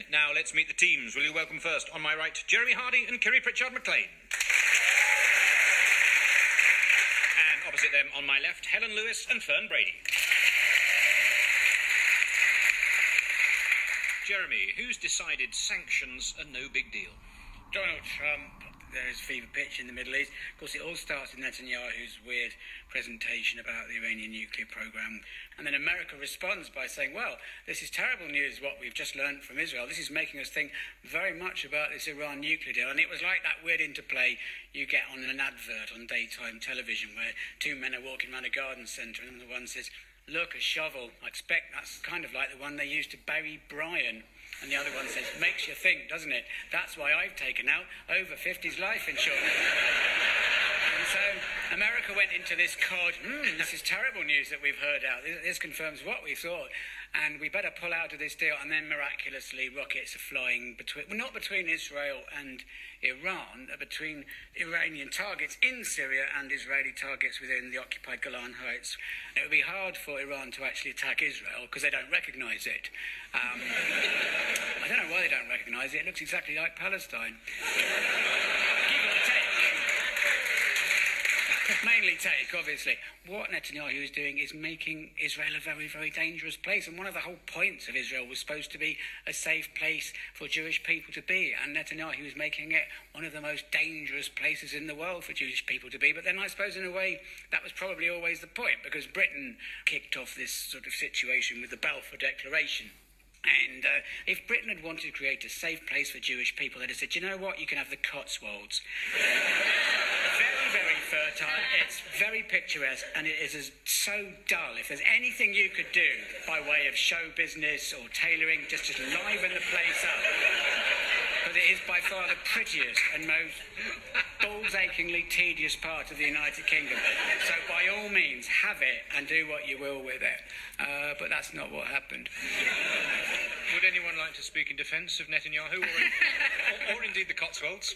Now let's meet the teams. Will you welcome first, on my right, Jeremy Hardy and Kerry Pritchard-McLean. And opposite them, on my left, Helen Lewis and Fern Brady. Jeremy, who's decided sanctions are no big deal? Donald Trump. There is fever pitch in the Middle East. Of course, it all starts with Netanyahu's weird presentation about the Iranian nuclear program. And then America responds by saying, well, this is terrible news, what we've just learned from Israel. This is making us think very much about this Iran nuclear deal. And it was like that weird interplay you get on an advert on daytime television where two men are walking around a garden centre and the one says, look, a shovel. I expect that's kind of like the one they used to bury Brian. And the other one says, makes you think, doesn't it? That's why I've taken out over 50s life insurance. And so America went into this cod, this is terrible news that we've heard out. This confirms what we thought. And we better pull out of this deal. And then miraculously, rockets are flying between, well, not between Israel and Iran, between Iranian targets in Syria and Israeli targets within the occupied Golan Heights. It would be hard for Iran to actually attack Israel because they don't recognise it. I don't know why they don't recognise it. It looks exactly like Palestine. Give or take. Mainly take, obviously. What Netanyahu is doing is making Israel a very, very dangerous place. And one of the whole points of Israel was supposed to be a safe place for Jewish people to be. And Netanyahu is making it one of the most dangerous places in the world for Jewish people to be. But then I suppose in a way that was probably always the point, because Britain kicked off this sort of situation with the Balfour Declaration. And if Britain had wanted to create a safe place for Jewish people, they'd have said, you know what, you can have the Cotswolds. Very, very fertile, it's very picturesque, and it is so dull. If there's anything you could do by way of show business or tailoring, just liven the place up. But it is by far the prettiest and most balls-achingly tedious part of the United Kingdom. So by all means, have it and do what you will with it. But that's not what happened. Would anyone like to speak in defence of Netanyahu or indeed the Cotswolds?